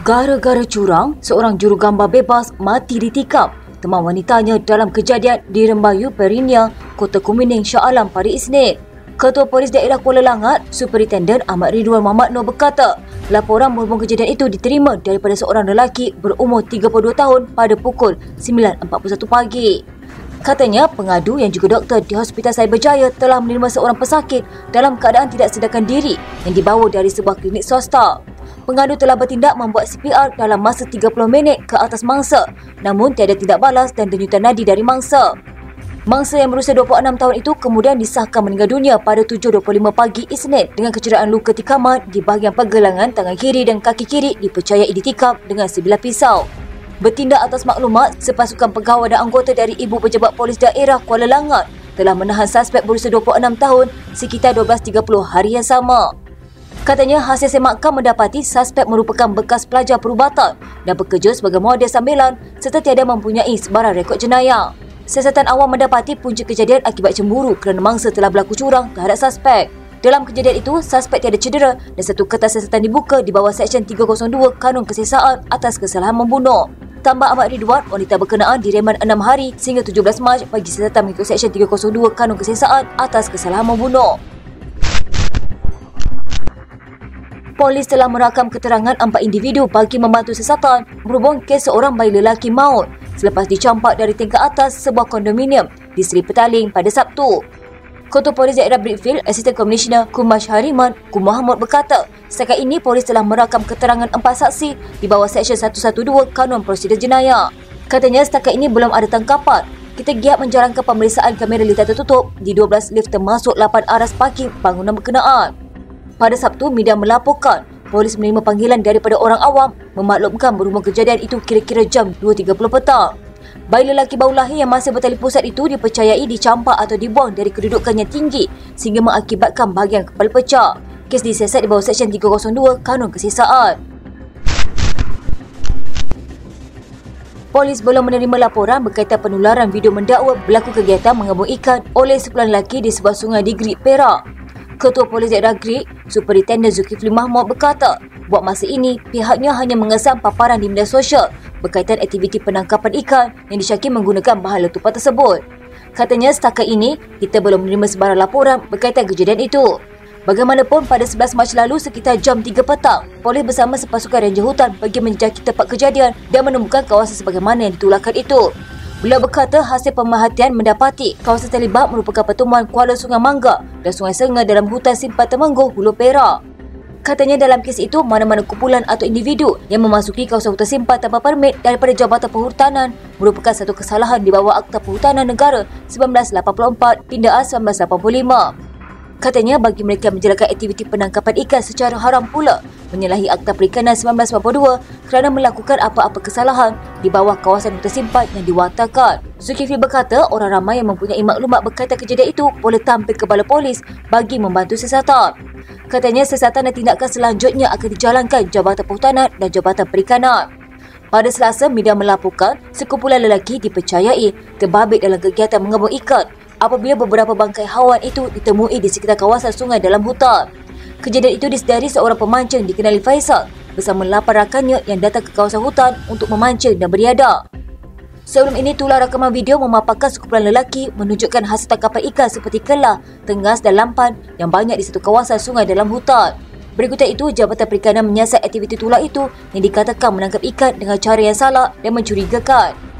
Gara-gara curang, seorang jurugambar bebas mati ditikam teman wanitanya dalam kejadian di Rembayu, Perinia, Kota Kumining, Shah Alam pada Isnin. Ketua Polis Daerah Kuala Langat, Superintenden Ahmad Ridwan Muhammad Noor berkata, laporan berhubung kejadian itu diterima daripada seorang lelaki berumur 32 tahun pada pukul 9.41 pagi. Katanya, pengadu yang juga doktor di Hospital Cyberjaya telah menerima seorang pesakit dalam keadaan tidak sedarkan diri yang dibawa dari sebuah klinik swasta. Pengadu telah bertindak membuat CPR dalam masa 30 minit ke atas mangsa, namun tiada tindak balas dan denyutan nadi dari mangsa. Mangsa yang berusia 26 tahun itu kemudian disahkan meninggal dunia pada 7.25 pagi Isnin dengan kecederaan luka tikaman di bahagian pergelangan tangan kiri dan kaki kiri dipercayai ditikam dengan sebilah pisau. Bertindak atas maklumat, sepasukan pegawai dan anggota dari Ibu Pejabat Polis Daerah Kuala Langat telah menahan suspek berusia 26 tahun sekitar 12.30 hari yang sama. Katanya, hasil semakan mendapati suspek merupakan bekas pelajar perubatan dan bekerja sebagai model sambilan serta tiada mempunyai sebarang rekod jenayah. Siasatan awam mendapati punca kejadian akibat cemburu kerana mangsa telah berlaku curang terhadap suspek. Dalam kejadian itu, suspek tiada cedera dan satu kertas siasatan dibuka di bawah Seksyen 302 Kanun Kesesaan atas kesalahan membunuh. Tambah Ahmad Ridwan, wanita berkenaan direman 6 hari sehingga 17 Mac bagi siasatan mengikut Seksyen 302 Kanun Kesesaan atas kesalahan membunuh. Polis telah merakam keterangan 4 individu bagi membantu siasatan berhubung kes seorang bayi lelaki maut selepas dicampak dari tingkat atas sebuah kondominium di Seri Petaling pada Sabtu. Ketua Polis Daerah Brickfield, Assistant Commissioner Kumash Hariman, Kum Mahmud berkata, setakat ini polis telah merakam keterangan 4 saksi di bawah Seksyen 112 Kanun Prosedur Jenayah. Katanya, setakat ini belum ada tangkapan. Kita giat menjalankan pemeriksaan kamera litar tertutup di 12 lift termasuk 8 aras parking bangunan berkenaan. Pada Sabtu, media melaporkan polis menerima panggilan daripada orang awam memaklumkan berhubung kejadian itu kira-kira jam 2.30 petang. Bayi lelaki baru lahir yang masih bertali pusat itu dipercayai dicampak atau dibuang dari kedudukan yang tinggi sehingga mengakibatkan bahagian kepala pecah. Kes disiasat di bawah Seksyen 302 Kanun Kesesaan. Polis belum menerima laporan berkaitan penularan video mendakwa berlaku kegiatan mengabung ikan oleh sekumpulan lelaki di sebuah sungai di Grig, Perak. Ketua Polis Daerah Grig, Superintenden Zulkifli Mahmud berkata, buat masa ini, pihaknya hanya mengesan paparan di media sosial berkaitan aktiviti penangkapan ikan yang disyaki menggunakan bahan letupan tersebut. Katanya, setakat ini, kita belum menerima sebarang laporan berkaitan kejadian itu. Bagaimanapun, pada 11 Mac lalu sekitar jam 3 petang, polis bersama sepasukan ranger hutan pergi menjejaki tempat kejadian dan menemukan kawasan sebagaimana yang ditularkan itu. Beliau berkata hasil pemerhatian mendapati kawasan terlibat merupakan pertemuan Kuala Sungai Mangga dan Sungai Senga dalam hutan Simpang Temenggung, Hulu Perak. Katanya dalam kes itu, mana-mana kumpulan atau individu yang memasuki kawasan hutan simpan tanpa permit daripada Jabatan Perhutanan merupakan satu kesalahan di bawah Akta Perhutanan Negara 1984 pindaan 1985. Katanya bagi mereka yang menjalankan aktiviti penangkapan ikan secara haram pula menyalahi Akta Perikanan 1942 kerana melakukan apa-apa kesalahan di bawah kawasan hutan simpan yang diwartakan. Zulkifli berkata orang ramai yang mempunyai maklumat berkaitan kejadian itu boleh tampil ke Balai Polis bagi membantu siasatan. Katanya siasatan dan tindakan selanjutnya akan dijalankan Jabatan Perhutanan dan Jabatan Perikanan. Pada Selasa, media melaporkan sekumpulan lelaki dipercayai terbabit dalam kegiatan mengabung ikan apabila beberapa bangkai haiwan itu ditemui di sekitar kawasan sungai dalam hutan. Kejadian itu disedari seorang pemancing dikenali Faisal bersama 8 rakannya yang datang ke kawasan hutan untuk memancing dan beriadah. Sebelum ini, tular rakaman video memaparkan sekumpulan lelaki menunjukkan hasil tangkapan ikan seperti kelah, tengas dan lampan yang banyak di satu kawasan sungai dalam hutan. Berikutnya itu, Jabatan Perikanan menyiasat aktiviti tular itu yang dikatakan menangkap ikan dengan cara yang salah dan mencurigakan.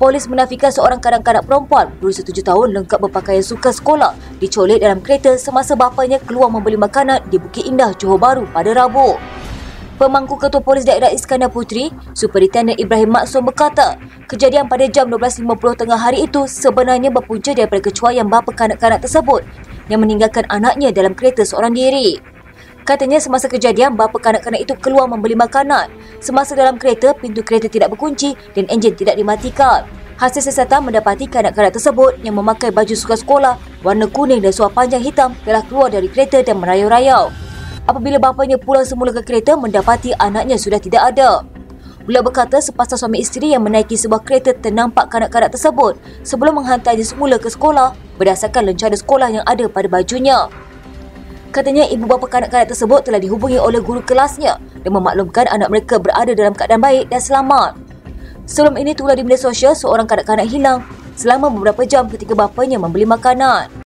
Polis menafikan seorang kanak-kanak perempuan berusia 7 tahun lengkap berpakaian sukan sekolah dicolik dalam kereta semasa bapanya keluar membeli makanan di Bukit Indah, Johor Bahru pada Rabu. Pemangku Ketua Polis Daerah Iskandar Puteri, Superintenden Ibrahim Maksum berkata, kejadian pada jam 12.50 tengah hari itu sebenarnya berpunca daripada kecuaian bapa kanak-kanak tersebut yang meninggalkan anaknya dalam kereta seorang diri. Katanya semasa kejadian, bapa kanak-kanak itu keluar membeli makanan. Semasa dalam kereta, pintu kereta tidak berkunci dan enjin tidak dimatikan. Hasil siasatan mendapati kanak-kanak tersebut yang memakai baju sukan sekolah warna kuning dan seluar panjang hitam telah keluar dari kereta dan merayau-rayau. Apabila bapanya pulang semula ke kereta, mendapati anaknya sudah tidak ada. Beliau berkata sepasang suami isteri yang menaiki sebuah kereta ternampak kanak-kanak tersebut sebelum menghantarnya semula ke sekolah berdasarkan lencana sekolah yang ada pada bajunya. Katanya ibu bapa kanak-kanak tersebut telah dihubungi oleh guru kelasnya dan memaklumkan anak mereka berada dalam keadaan baik dan selamat. Sebelum ini tular di media sosial seorang kanak-kanak hilang selama beberapa jam ketika bapanya membeli makanan.